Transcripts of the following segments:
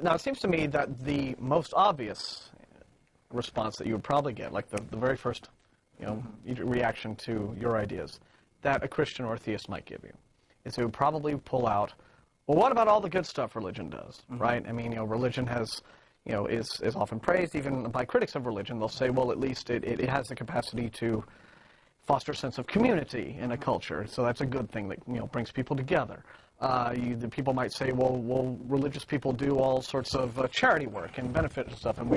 now it seems to me that the most obvious response that you would probably get, like the very first, reaction to your ideas, that a Christian or a theist might give you, is they would probably pull out, well, what about all the good stuff religion does, right? I mean, religion has, is often praised, even by critics of religion. They'll say, well, at least it has the capacity to foster a sense of community in a culture, so that's a good thing that brings people together. The people might say, well, religious people do all sorts of charity work and benefit and stuff, and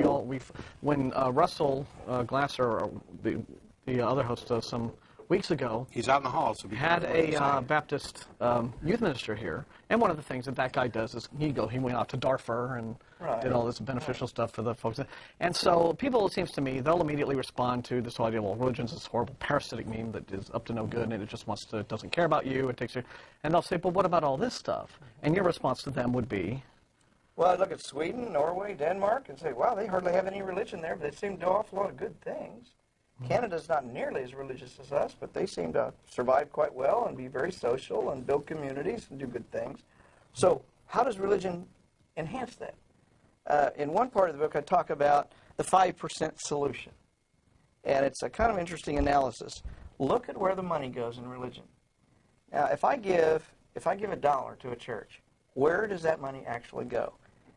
when Russell Glasser, the other host, some weeks ago, he's out in the hall, so had a Baptist youth minister here, and one of the things that guy does is he went out to Darfur and did all this beneficial stuff for the folks. And so people, it seems to me, they'll immediately respond to this idea, well, religion's this horrible parasitic meme that is up to no good, and it just doesn't care about you, it takes you, and they'll say, but what about all this stuff? And your response to them would be? Well, I look at Sweden, Norway, Denmark, and say, wow, they hardly have any religion there, but they seem to do an awful lot of good things. Canada's not nearly as religious as us, but they seem to survive quite well and be very social and build communities and do good things. So how does religion enhance that? In one part of the book, I talk about the 5% solution. And it's a kind of interesting analysis. Look at where the money goes in religion. Now, if I give $1 to a church, where does that money actually go?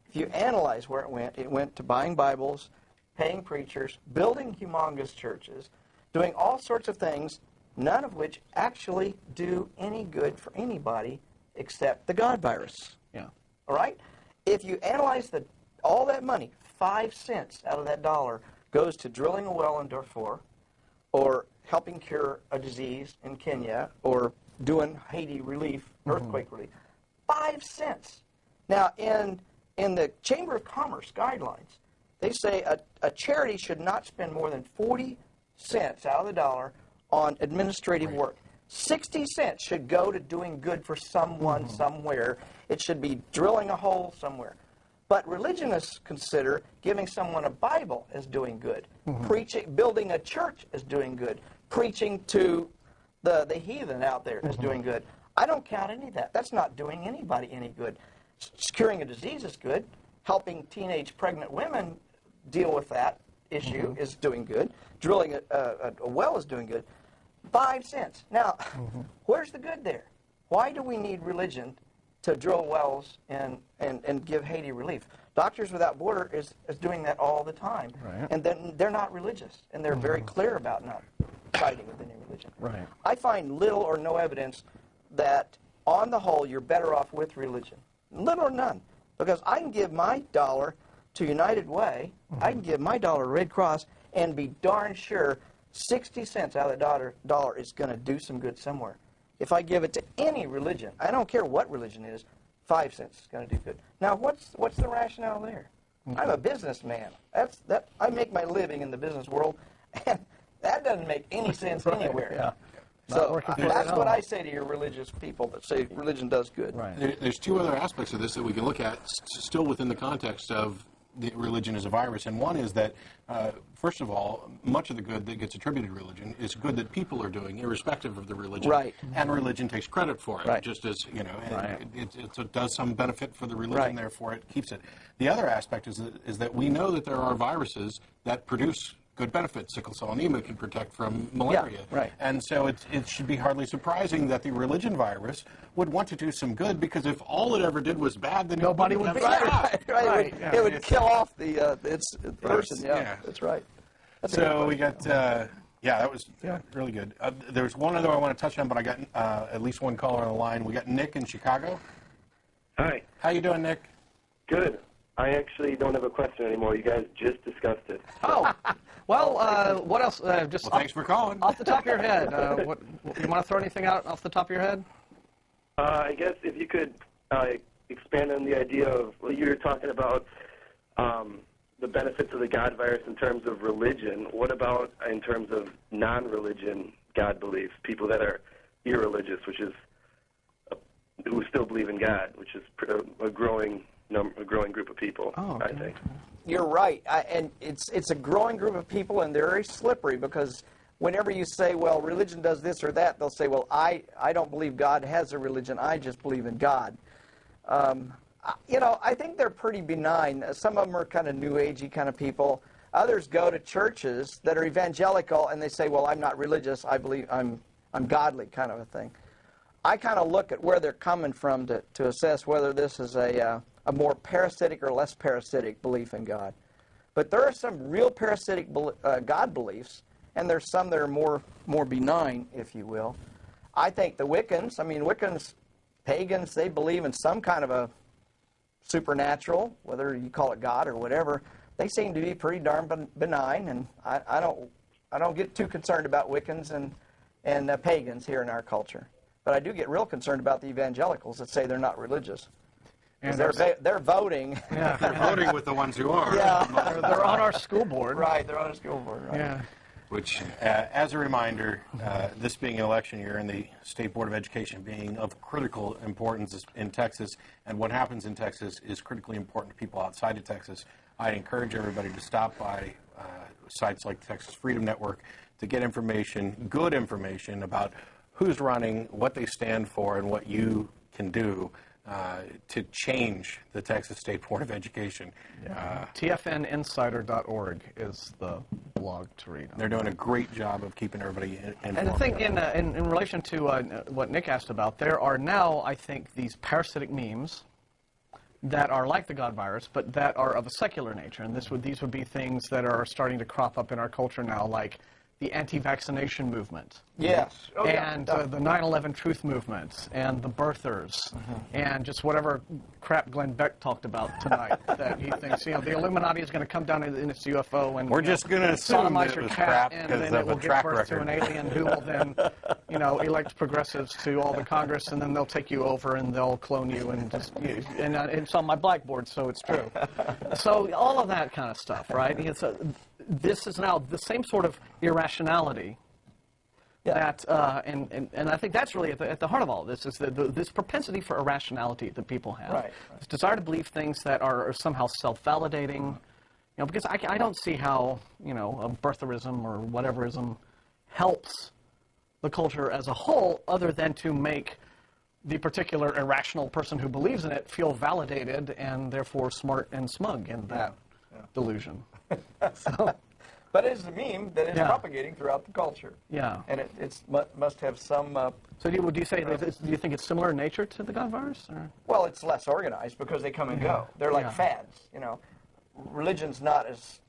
If you analyze where it went to buying Bibles, paying preachers, building humongous churches, doing all sorts of things, none of which actually do any good for anybody except the God virus. Yeah. All right? If you analyze all that money, 5 cents out of that dollar goes to drilling a well in Darfur, or helping cure a disease in Kenya, or doing Haiti relief, earthquake relief. 5 cents. Now, in the Chamber of Commerce guidelines, they say a charity should not spend more than 40 cents out of the dollar on administrative work. 60 cents should go to doing good for someone somewhere. It should be drilling a hole somewhere. But religionists consider giving someone a Bible as doing good, building a church as doing good, preaching to the heathen out there as doing good. I don't count any of that. That's not doing anybody any good. Curing a disease is good. Helping teenage pregnant women deal with that issue is doing good. Drilling a well is doing good. 5 cents. Now, where's the good there? Why do we need religion to drill wells and give Haiti relief? Doctors Without Borders is doing that all the time. Right. And then they're not religious, and they're very clear about not siding with any religion. Right. I find little or no evidence that, on the whole, you're better off with religion. Little or none. Because I can give my dollar to United Way, I can give my dollar to Red Cross, and be darn sure 60 cents out of that dollar is going to do some good somewhere. If I give it to any religion, I don't care what religion it is, 5 cents is going to do good. Now, what's the rationale there? I'm a businessman. I make my living in the business world, and that doesn't make any sense anywhere. Yeah. So that's what I say to your religious people that say religion does good. Right. There's two other aspects of this that we can look at, still within the context of the religion as a virus. And one is that, first of all, much of the good that gets attributed to religion is good that people are doing, irrespective of the religion. Right. And religion takes credit for it, Right. just as, and Right. it does some benefit for the religion, Right. therefore it keeps it. The other aspect is that we know that there are viruses that produce good benefits. Sickle cell anemia can protect from malaria. Yeah, right. And so it should be hardly surprising that the religion virus would want to do some good, because if all it ever did was bad, then Nobody would have be it bad. Right. It would kill off its person. Yeah. Yeah, that's right. That's So we got, that was really good. There's one other I want to touch on, but I got at least one caller on the line. We got Nick in Chicago. Hi. How you doing, Nick? Good. I actually don't have a question anymore. You guys just discussed it. Oh, well, what else? Just Thanks for calling. off the top of your head, what, you want to throw anything out off the top of your head? I guess if you could expand on the idea of what you were talking about, the benefits of the God virus in terms of religion. What about in terms of non-religion God beliefs, people that are irreligious, who still believe in God, which is a growing group of people, I think. You're right, and it's a growing group of people, and they're very slippery, because whenever you say, well, religion does this or that, they'll say, well, I don't believe God has a religion, I just believe in God. I think they're pretty benign. Some of them are kind of New Agey kind of people. Others go to churches that are evangelical, and they say, well, I'm not religious. I believe I'm godly, kind of a thing. I kind of look at where they're coming from to assess whether this is a more parasitic or less parasitic belief in God. But there are some real parasitic God beliefs, and there's some that are more benign, if you will. I think the Wiccans, pagans, they believe in some kind of a supernatural, whether you call it God or whatever. They seem to be pretty darn benign, and I don't get too concerned about Wiccans and pagans here in our culture. But I do get real concerned about the evangelicals that say they're not religious. And they're voting. Yeah. They're voting with the ones who are. Yeah. They're on our school board. Right, they're on a school board. Right. Yeah. Which, as a reminder, this being an election year and the State Board of Education being of critical importance in Texas, and what happens in Texas is critically important to people outside of Texas, I encourage everybody to stop by sites like the Texas Freedom Network to get information, good information about who's running, what they stand for, and what you can do to change the Texas State Board of Education. Yeah. TFNinsider.org is the blog to read. They're doing a great job of keeping everybody informed. And the thing, in relation to what Nick asked about, there are now, I think, these parasitic memes that are like the God virus, but that are of a secular nature. And these would be things that are starting to crop up in our culture now, like the anti-vaccination movement. Yes. Oh, and yeah. The 9/11 truth movement, and the birthers, and just whatever crap Glenn Beck talked about tonight that he thinks, the Illuminati is going to come down in its UFO and we're just going to assume sodomize that it your was cat, crap and because then it of will a give track birth to record. an alien who will then, elect progressives to all the Congress, and then they'll take you over and they'll clone you, and just and it's on my blackboard, so it's true. So all of that kind of stuff, right? This is now the same sort of irrationality. Yeah. That and I think that's really at the heart of all this is this propensity for irrationality that people have. Right. This desire to believe things that are somehow self-validating. Because I don't see how a birtherism or whateverism helps the culture as a whole, other than to make the particular irrational person who believes in it feel validated and therefore smart and smug in that delusion. So. But it is a meme that is propagating throughout the culture. Yeah. And it must have some... So do you say, do you think it's similar in nature to the God virus? Or? Well, it's less organized because they come and go. They're like fads, Religion's not as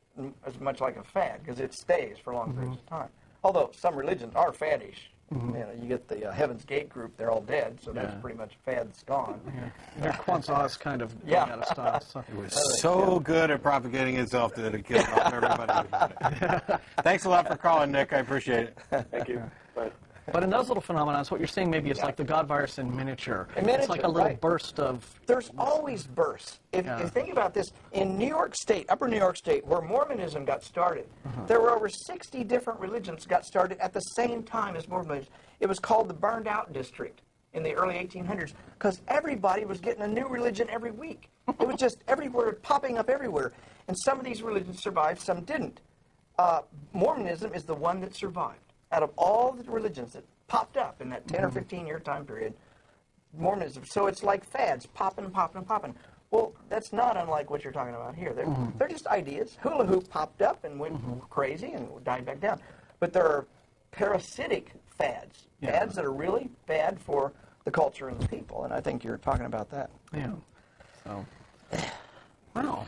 much like a fad because it stays for long periods of time. Although some religions are faddish. You get the Heaven's Gate group, they're all dead, so that's pretty much a fad that's gone. Yeah. Kwanzaa's kind of going out of style. So. It was so good at propagating itself that it killed off everybody. Thanks a lot for calling, Nick. I appreciate it. Thank you. Bye. But in those little phenomena, what you're saying maybe is like the God virus in miniature. It's like a little burst of... There's always bursts. If you think about this, in New York State, upper New York State, where Mormonism got started, there were over 60 different religions got started at the same time as Mormonism. It was called the Burned Out District in the early 1800s because everybody was getting a new religion every week. It was just everywhere, popping up everywhere. And some of these religions survived, some didn't. Mormonism is the one that survived. Out of all the religions that popped up in that 10 or 15-year time period, Mormonism. So it's like fads, popping. Well, that's not unlike what you're talking about here. They're just ideas. Hula hoop popped up and went crazy and died back down. But there are parasitic fads, fads that are really bad for the culture and the people. And I think you're talking about that. Yeah. So, wow.